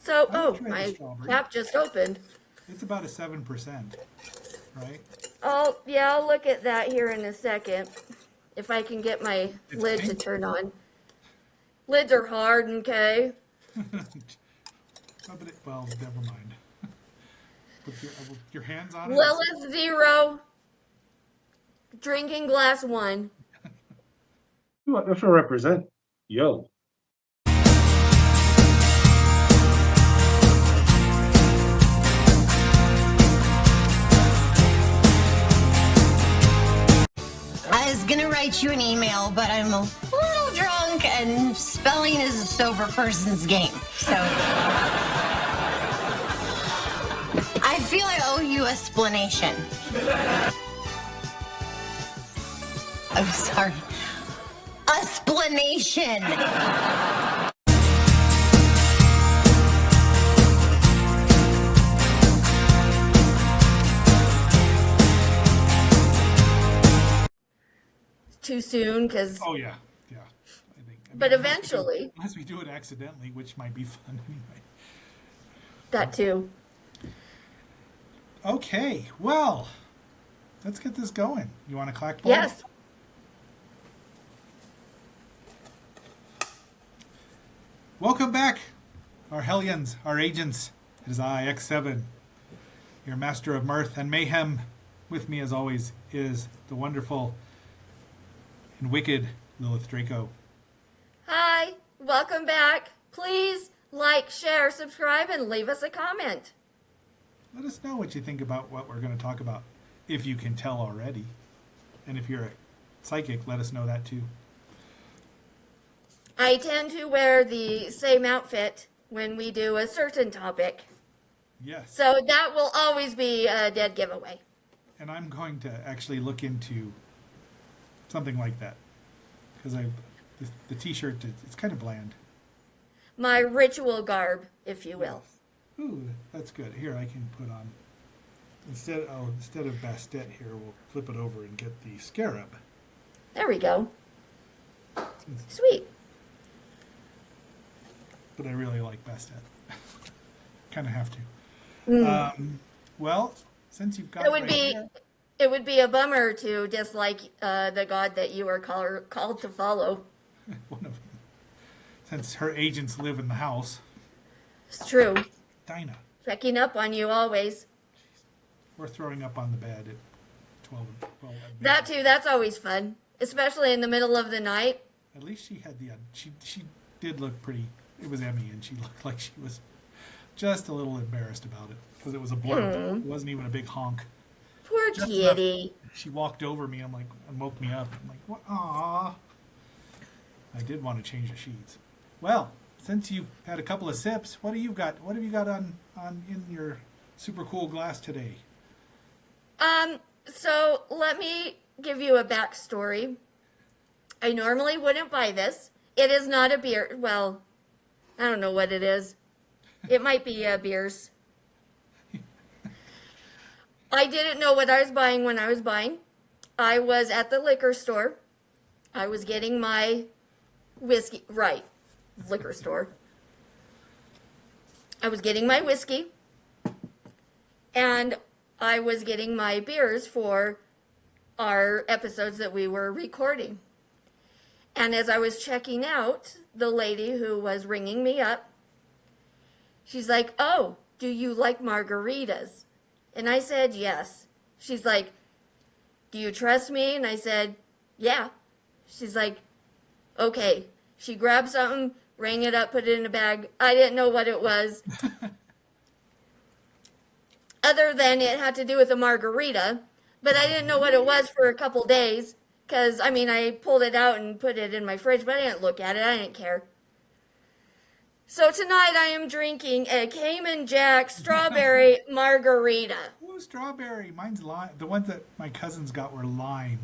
So, I would oh, try the my strawberry. app just opened. It's about a 7%, right? Oh, yeah, I'll look at that here in a second. If I can get my It's lid to pink. turn on. Lids are hard, okay? Oh, well, never mind. Put your hands on it. Lilith 0, drinking glass 1. That's what I represent. Yo. I was gonna write you an email, but I'm a little drunk, and spelling is a sober person's game. So I feel I owe you a splanation. I'm sorry. A splanation. Too soon, because. Oh yeah. I think. But eventually. Unless we do it accidentally, which might be fun anyway. That too. Okay, well, let's get this going. You want to clack ball? Yes. Welcome back, our hellions, our agents. It is I, X7, your master of mirth and mayhem. With me, as always, is the wonderful and wicked Lilith Draco. Hi, welcome back. Please like, share, subscribe, and leave us a comment. Let us know what you think about what we're going to talk about, if you can tell already. And if you're a psychic, let us know that too. I tend to wear the same outfit when we do a certain topic. Yes. So that will always be a dead giveaway. And I'm going to actually look into something like that. Because the t-shirt, it's kind of bland. My ritual garb, if you will. Ooh, that's good. Here, I can put on, instead of Bastet here, we'll flip it over and get the scarab. There we go. Sweet. But I really like Bastet. Kind of have to. Well, since you've got It would be a bummer to dislike the god that you are called to follow. One of them. Since her agents live in the house. It's true. Dinah. Checking up on you always. We're throwing up on the bed at 12 at midnight. That too, that's always fun. Especially in the middle of the night. At least she had she did look pretty. It was Emmy, and she looked like she was just a little embarrassed about it. Because it was a blurb. It wasn't even a big honk. Poor kitty. She walked over me, and woke me up. I'm like, what? Aww. I did want to change the sheets. Well, since you've had a couple of sips, what do you got? What have you got on in your super cool glass today? So let me give you a backstory. I normally wouldn't buy this. It is not a beer. Well, I don't know what it is. It might be beers. I didn't know what I was buying when I was buying. I was at the liquor store. I was getting my whiskey. Right. Liquor store. I was getting my whiskey. And I was getting my beers for our episodes that we were recording. And as I was checking out, the lady who was ringing me up, she's like, "Oh, do you like margaritas?" And I said, "Yes." She's like, "Do you trust me?" And I said, "Yeah." She's like, "Okay." She grabbed something, rang it up, put it in a bag. I didn't know what it was. Other than it had to do with a margarita. But I didn't know what it was for a couple days. Because, I pulled it out and put it in my fridge, but I didn't look at it. I didn't care. So tonight I am drinking a Cayman Jack strawberry margarita. Ooh, strawberry. Mine's lime. The ones that my cousins got were lime.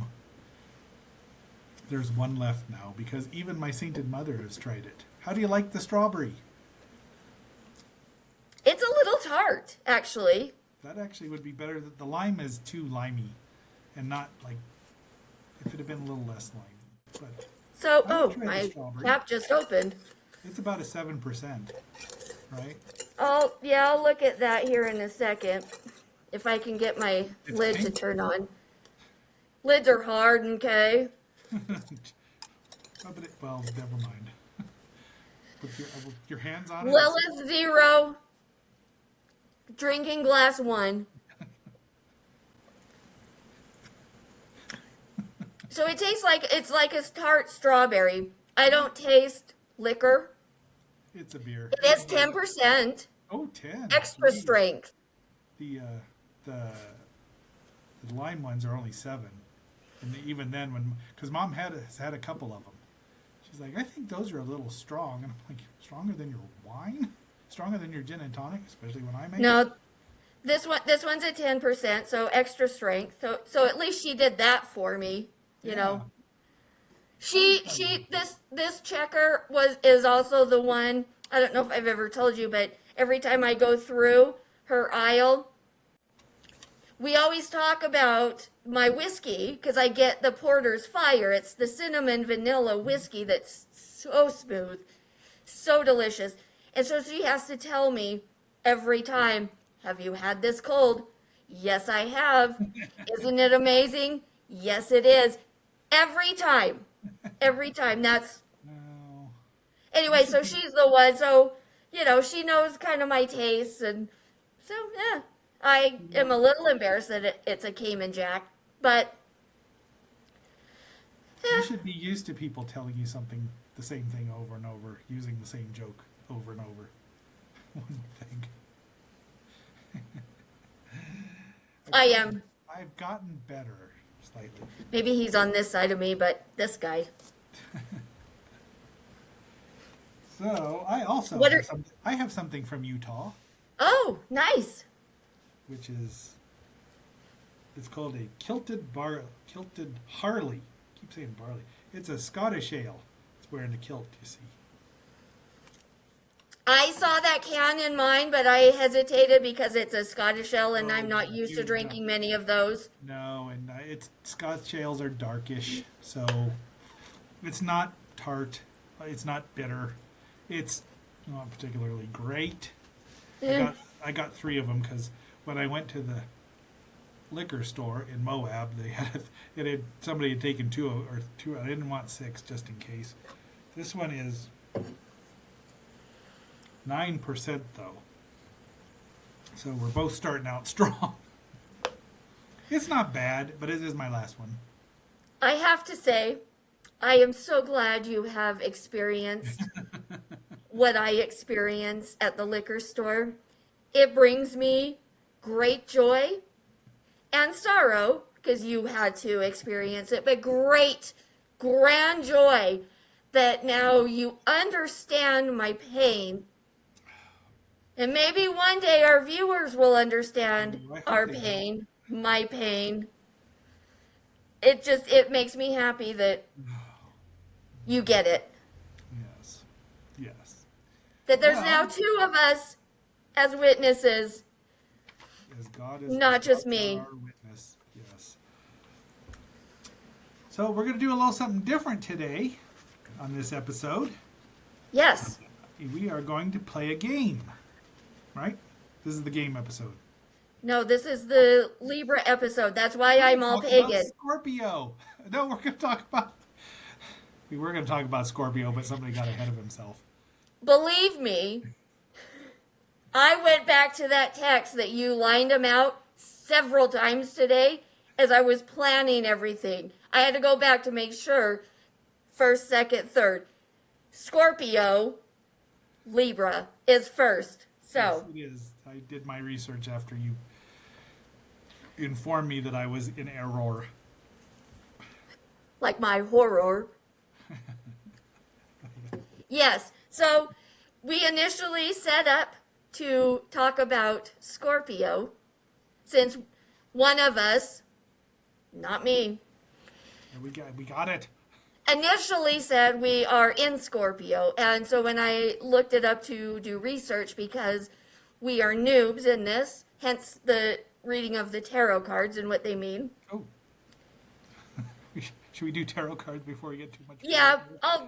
There's one left now because even my sainted mother has tried it. How do you like the strawberry? It's a little tart, actually. That actually would be better. The lime is too limey and not like, if it had been a little less limey. But So, my app just opened. It's about a 7%, right? I'll look at that here in a second. If I can get my It's lid to pink. turn on. Lids are hard, okay? Oh, well, never mind. Put your hands on it. Lilith 0. Drinking glass 1. So it tastes like it's like a tart strawberry. I don't taste liquor. It's a beer. It is 10%. Oh, 10. Extra Geez. strength. The lime ones are only 7, and even then, because Mom has had a couple of them, she's like, I think those are a little strong, and I'm like, stronger than your wine, stronger than your gin and tonic, especially when I make it. No, this one's at 10%, so extra strength. So at least she did that for me, you know. This checker is also the one. I don't know if I've ever told you, but every time I go through her aisle, we always talk about my whiskey because I get the Porter's Fire. It's the cinnamon vanilla whiskey that's so smooth, so delicious. And so she has to tell me every time, have you had this cold? Yes, I have. Isn't it amazing? Yes, it is. Every time. Every time. That's No. anyway, so she's the one. So, she knows kind of my tastes. And so, yeah, I am a little embarrassed that it's a Cayman Jack. But, You should be used to people telling you the same thing over and over, using the same joke over and over. One thing. I am. I've gotten better slightly. Maybe he's on this side of me, but this guy. So I also What have are- I have something from Utah, Oh, nice. which it's called a kilted Harley. I keep saying barley. It's a Scottish ale. It's wearing a kilt, you see. I saw that can in mine, but I hesitated because it's a Scottish ale and I'm not used to you drinking many of those. No, and Scotch ales are darkish, so it's not tart. It's not bitter. It's not particularly great. I got 3 of them because when I went to the liquor store in Moab, somebody had taken 2. I didn't want 6 just in case. This one is 9% though, so we're both starting out strong. It's not bad, but it is my last one. I have to say, I am so glad you have experienced what I experienced at the liquor store. It brings me great joy and sorrow because you had to experience it, but great, grand joy that now you understand my pain. And maybe one day our viewers will understand I hope our they will. pain, my pain. It makes me happy that you get it. Yes. That there's Well- now 2 of us as witnesses. As God is Not just God me. our witness. Yes. So we're going to do a little something different today on this episode. Yes. We are going to play a game. Right? This is the game episode. No, this is the Libra episode. That's why I'm all Talk about pagan. Scorpio. No, we're going to talk about. We were going to talk about Scorpio, but somebody got ahead of himself. Believe me, I went back to that text that you lined them out several times today as I was planning everything. I had to go back to make sure first, second, third. Scorpio, Libra is first. So, Yes, it is. I did my research after you informed me that I was in error. like my horror. Yes. So, we initially set up to talk about Scorpio since one of us, not me, And we got it. initially said we are in Scorpio. And so when I looked it up to do research, because we are noobs in this, hence the reading of the tarot cards and what they mean. Oh. Should we do tarot cards before we get too much? Yeah,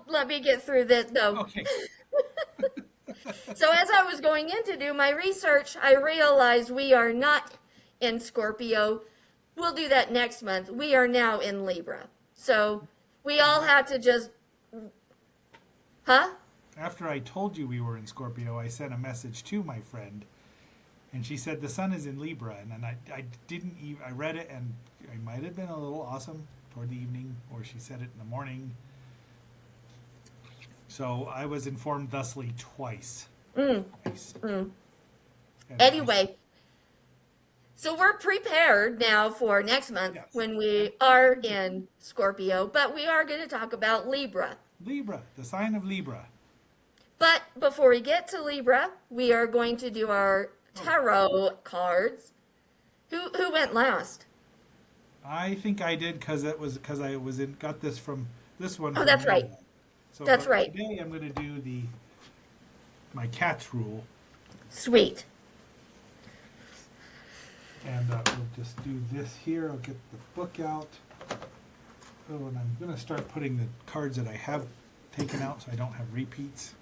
let me get through this though. Okay. So as I was going in to do my research, I realized we are not in Scorpio. We'll do that next month. We are now in Libra. So we all had to just, huh? After I told you we were in Scorpio, I sent a message to my friend, and she said the sun is in Libra, and then I didn't even, I read it, and I might have been a little awesome toward the evening, or she said it in the morning. So I was informed thusly twice. Twice. And Anyway, so we're prepared now for next month Yes. when we are in Scorpio, but we are going to talk about Libra. Libra, the sign of Libra. But before we get to Libra, we are going to do our tarot cards. Who went last? I think I did because I got this from this one. Oh, from that's right. Maryland. So That's but right. Today I'm going to do my cat's rule, Sweet. and we'll just do this here. I'll get the book out. Oh, and I'm going to start putting the cards that I have taken out so I don't have repeats.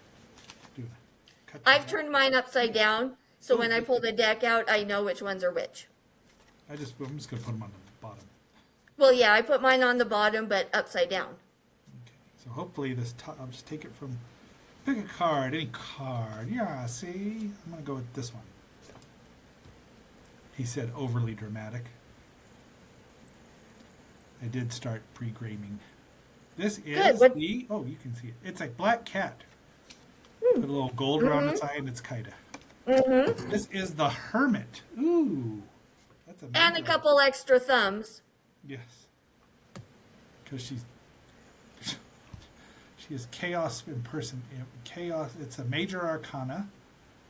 Cut I've that. turned mine upside down, so when I pull the deck out, I know which ones are which. I'm just going to put them on the bottom. Well, yeah, I put mine on the bottom, but upside down. Okay. So hopefully I'll just take it from, pick a card, any card. Yeah, see? I'm going to go with this one. He said overly dramatic. I did start pre-graming. This is What- oh, you can see it. It's a black cat. Put a little gold around its eye and it's Kaida. This is the Hermit. Ooh. That's a And a major- couple extra thumbs. Yes. Because she is chaos in person. Chaos. It's a major arcana.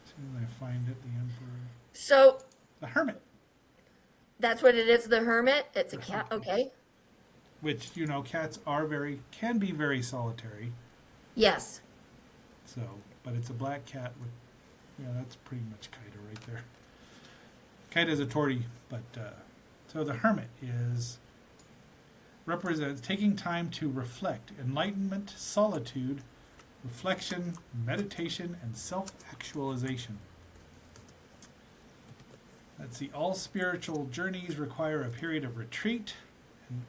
As soon as I find it, the Emperor. So The Hermit. that's what it is, the hermit. It's a cat. Okay. Which, cats can be very solitary. Yes. So, but it's a black cat with, that's pretty much Kaida right there. Kaida is a tortie, but, so the Hermit represents taking time to reflect, enlightenment, solitude, reflection, meditation, and self-actualization. Let's see, all spiritual journeys require a period of retreat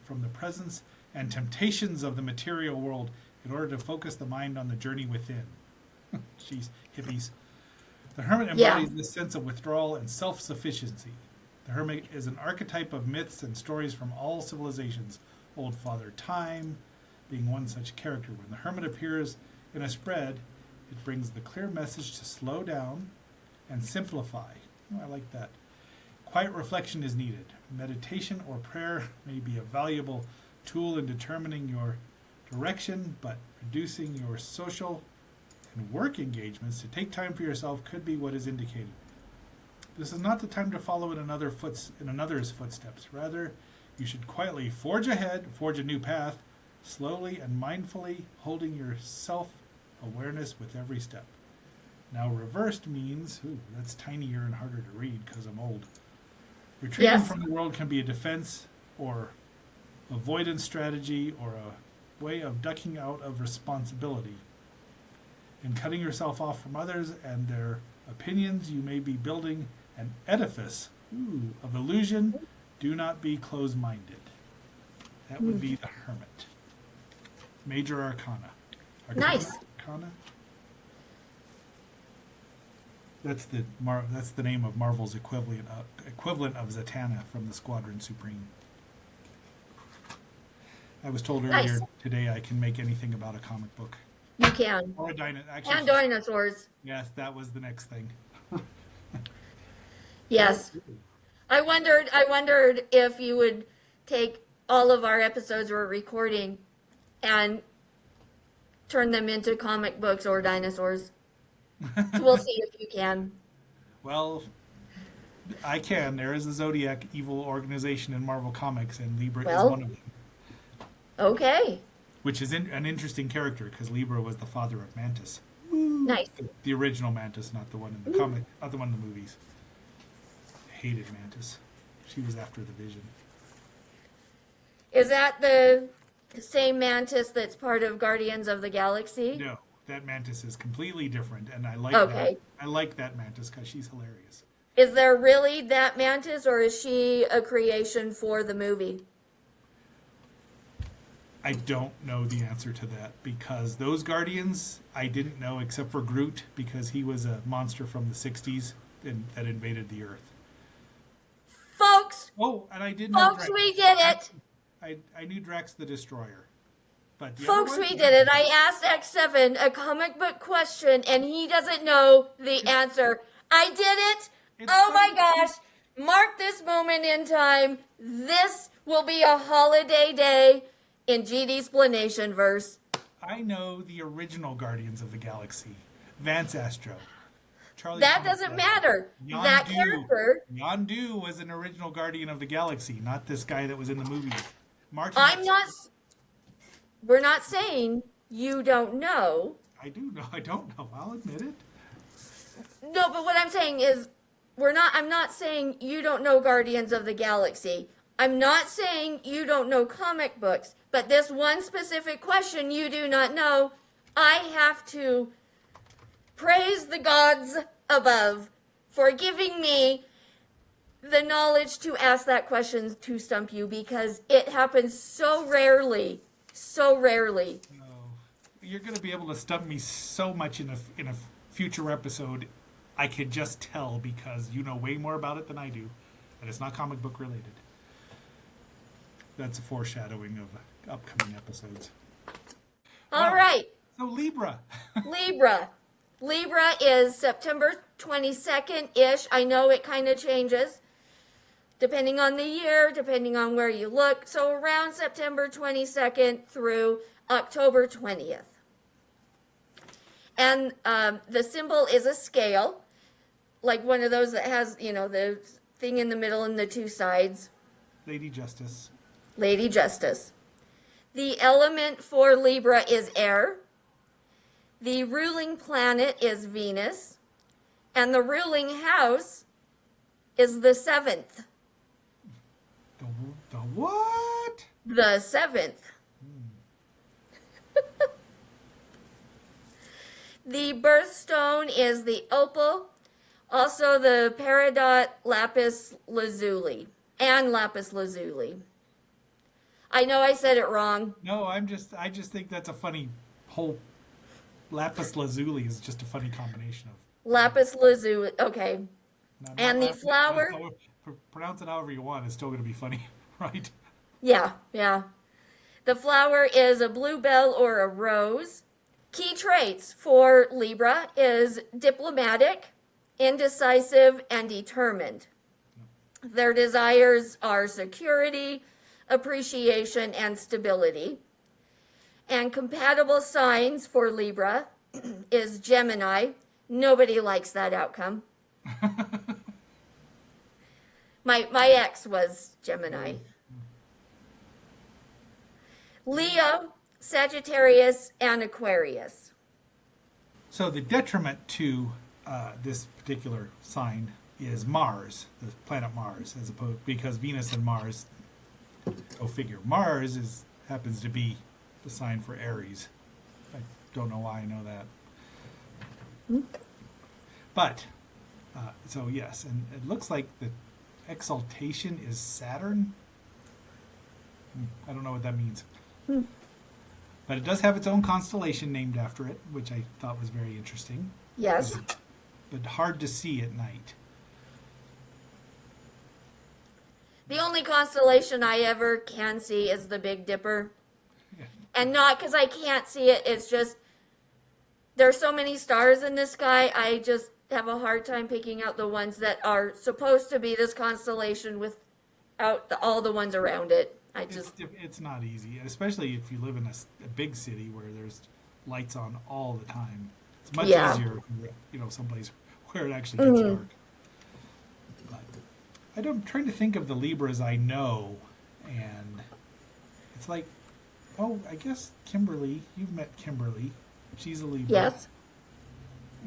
from the presence and temptations of the material world in order to focus the mind on the journey within. Jeez, hippies. The Hermit embodies this sense of withdrawal and self-sufficiency. The Hermit is an archetype of myths and stories from all civilizations, Old Father Time being one such character. When the Hermit appears in a spread, it brings the clear message to slow down and simplify. Oh, I like that. Quiet reflection is needed. Meditation or prayer may be a valuable tool in determining your direction, but reducing your social and work engagements to take time for yourself could be what is indicated. This is not the time to follow in another's footsteps. Rather, you should quietly forge ahead, forge a new path, slowly and mindfully, holding your self-awareness with every step. Now, reversed means, that's tinier and harder to read because I'm old. Retreating Yes. from the world can be a defense or avoidance strategy or a way of ducking out of responsibility. In cutting yourself off from others and their opinions, you may be building an edifice of illusion. Do not be closed-minded. That would be the Hermit. Major Arcana. Nice. Arcana? That's the name of Marvel's equivalent of Zatanna from the Squadron Supreme. I was told earlier Nice. today I can make anything about a comic book. You can. Or a dinosaur. And dinosaurs. Yes, that was the next thing. Yes. I wondered if you would take all of our episodes we're recording and turn them into comic books or dinosaurs. So we'll see if you can. Well, I can. There is a Zodiac evil organization in Marvel Comics, and Libra is Well. one of them. Okay. Which is an interesting character, because Libra was the father of Mantis. Nice. The original Mantis, not the one in the comic, not the one in the movies. I hated Mantis. She was after the Vision. Is that the same mantis that's part of Guardians of the Galaxy? No, that mantis is completely different, and I like Okay. that. I like that mantis because she's hilarious. Is there really that mantis, or is she a creation for the movie? I don't know the answer to that because those Guardians I didn't know except for Groot because he was a monster from the '60s that invaded the Earth. Folks, Oh, and I did know folks, Drax. we did it. I knew Drax the Destroyer, but the Folks, other one, we yeah. did it. I asked X7 a comic book question, and he doesn't know the answer. I did it. It's Oh my funny. gosh. Mark this moment in time. This will be a holiday day in GD Splanation verse. I know the original Guardians of the Galaxy, Vance Astro, Charlie. That Cox doesn't Astro. matter. That Yondu. character. Yondu was an original Guardian of the Galaxy, not this guy that was in the movie. Martin. I'm not. We're not saying you don't know. I do know. I don't know. I'll admit it. No, but what I'm saying is, I'm not saying you don't know Guardians of the Galaxy. I'm not saying you don't know comic books. But this one specific question you do not know, I have to praise the gods above for giving me the knowledge to ask that question to stump you, because it happens so rarely. So rarely. No, you're going to be able to stump me so much in a future episode. I could just tell because you know way more about it than I do, and it's not comic book related. That's a foreshadowing of upcoming episodes. All Wow. right. So Libra. Libra. Libra is September 22nd-ish. I know it kind of changes depending on the year, depending on where you look. So around September 22nd through October 20th. And the symbol is a scale, like one of those that has, the thing in the middle and the two sides. Lady Justice. Lady Justice. The element for Libra is air. The ruling planet is Venus. And the ruling house is the 7th. The what? The 7th. The birthstone is the opal. Also the peridot lapis lazuli. And lapis lazuli. I know I said it wrong. No, I just think that's a funny whole. Lapis lazuli is just a funny combination of. Lapis lazuli. Okay. Not And the lapis, flower? Pronounce it however you want. It's still going to be funny, right? Yeah. The flower is a bluebell or a rose. Key traits for Libra is diplomatic, indecisive, and determined. Their desires are security, appreciation, and stability. And compatible signs for Libra is Gemini. Nobody likes that outcome. My ex was Gemini. Leo, Sagittarius, and Aquarius. So the detriment to this particular sign is Mars, the planet Mars, as opposed because Venus and Mars. Go figure. Mars happens to be the sign for Aries. I don't know why I know that. But so yes, and it looks like the exaltation is Saturn. I don't know what that means. But it does have its own constellation named after it, which I thought was very interesting. Yes. But hard to see at night. The only constellation I ever can see is the Big Dipper. Yeah. And not because I can't see it, it's just there's so many stars in the sky, I just have a hard time picking out the ones that are supposed to be this constellation without all the ones around it. It's not easy, especially if you live in a big city where there's lights on all the time. It's much easier if you're, someplace where it actually gets dark. But I'm trying to think of the Libras I know, and it's like, I guess Kimberly. You've met Kimberly. She's a Libra. Yes.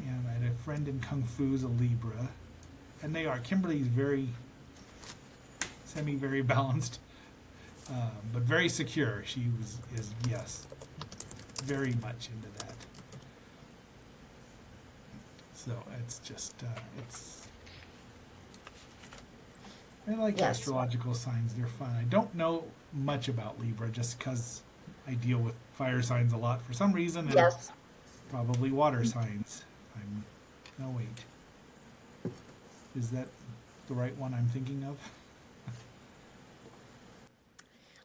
And I had a friend in Kung Fu's a Libra, and they are. Kimberly's very very balanced. But very secure. She is yes, very much into that. So it's just, I like Yes. astrological signs. They're fun. I don't know much about Libra just because I deal with fire signs a lot for some reason, and Yes. probably water signs. No, wait. Is that the right one I'm thinking of?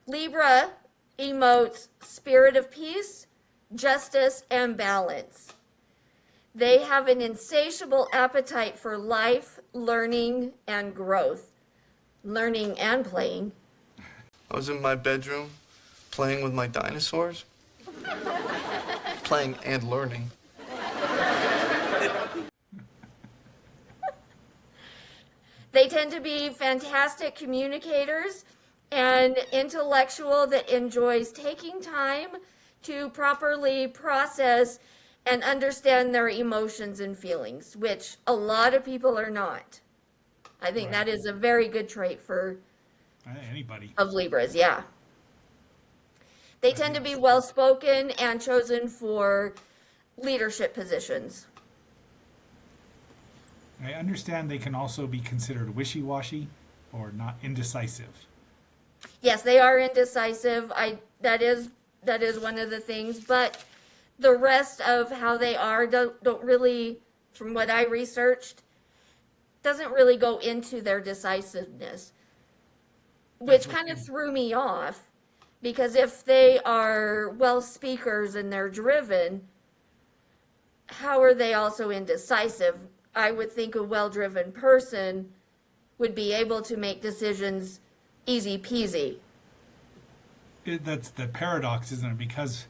Libra emotes spirit of peace, justice, and balance. They have an insatiable appetite for life, learning, and growth. Learning and playing. I was in my bedroom playing with my dinosaurs. Playing and learning. They tend to be fantastic communicators and intellectual that enjoys taking time to properly process and understand their emotions and feelings, which a lot of people are not. I think Right. that is a very good trait for Anybody. of Libras, yeah. They tend to be well spoken and chosen for leadership positions. I understand they can also be considered wishy-washy or not indecisive. Yes, they are indecisive. That is one of the things, but the rest of how they are don't really, from what I researched, doesn't really go into their decisiveness, which kind of threw me off because if they are well speakers and they're driven, how are they also indecisive? I would think a well-driven person would be able to make decisions easy peasy. That's the paradox, isn't it? Because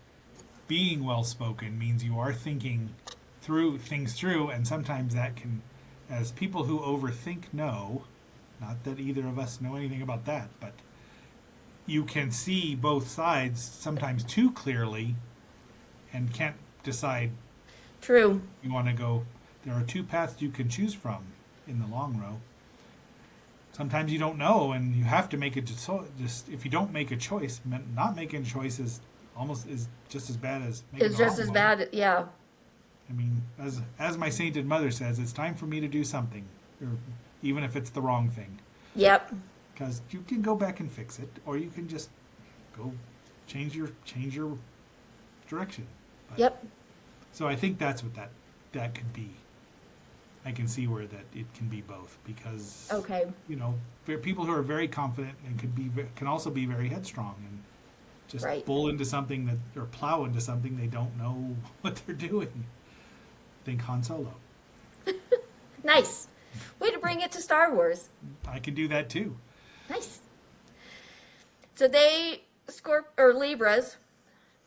being well-spoken means you are thinking things through, and sometimes that can, as people who overthink know, not that either of us know anything about that, but you can see both sides sometimes too clearly and can't decide. True. You want to go, there are two paths you can choose from in the long row. Sometimes you don't know, and you have to make it. Just if you don't make a choice, not making a choice is just as bad as making It's the just wrong as one. bad, yeah. I mean, as my sainted mother says, it's time for me to do something, or even if it's the wrong thing, Yep. because you can go back and fix it, or you can just go change your direction. But, Yep. So I think that's what that could be. I can see where that it can be both, because Okay. people who are very confident and can also be very headstrong and just Right. bull into something or plow into something they don't know what they're doing. Think Han Solo. Nice. Way to bring it to Star Wars. I can do that too. Nice. So they Libras,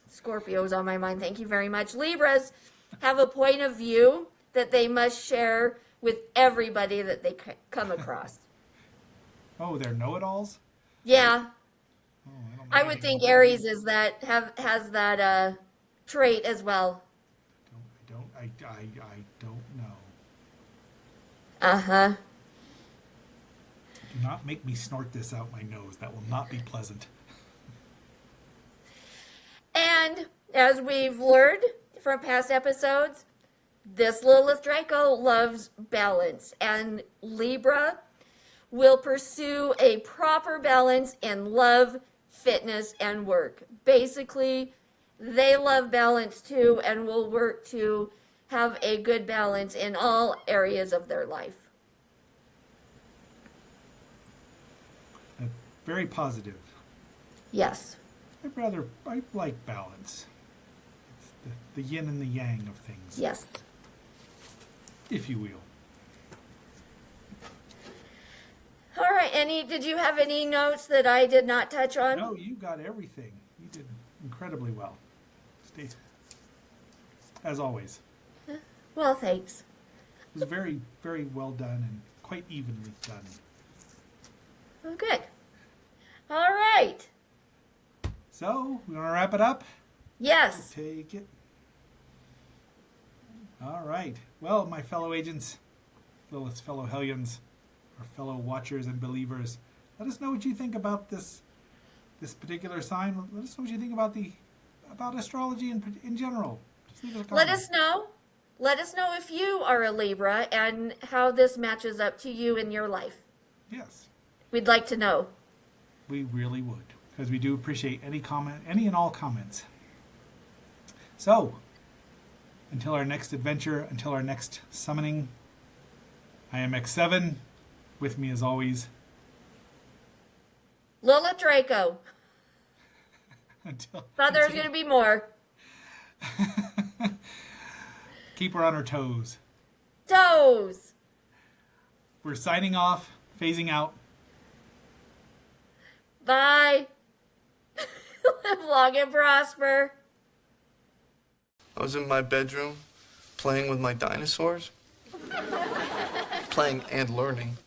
Scorpio's on my mind. Thank you very much. Libras have a point of view that they must share with everybody that they come across. Oh, they're know-it-alls. Yeah, Oh, I don't know I would anything think about Aries is has that trait as well. I don't know. Uh-huh. Do not make me snort this out my nose. That will not be pleasant. And as we've learned from past episodes, this Lilith Draco loves balance, and Libra will pursue a proper balance in love, fitness, and work. Basically, they love balance too and will work to have a good balance in all areas of their life. Very positive. Yes. I like balance. It's the yin and the yang of things, Yes. if you will. All right. Did you have any notes that I did not touch on? No, you got everything. You did incredibly well. Stay, as always. Well, thanks. It was very, very well done and quite evenly done. Oh, good. All right. So, we want to wrap it up? Yes. Take it. All right. Well, my fellow agents, fellow hellions, our fellow watchers and believers, let us know what you think about this particular sign. Let us know what you think about astrology in general. Just leave us a Let comment. us know. Let us know if you are a Libra and how this matches up to you in your life. Yes, We'd like to know. we really would, because we do appreciate any comment, any and all comments. So, until our next adventure, until our next summoning, I am X7. With me, as always, Lola Draco. until Thought there was going to be more. keep her on her toes. Toes. We're signing off, phasing out. Bye. Live long and prosper. I was in my bedroom playing with my dinosaurs. Playing and learning.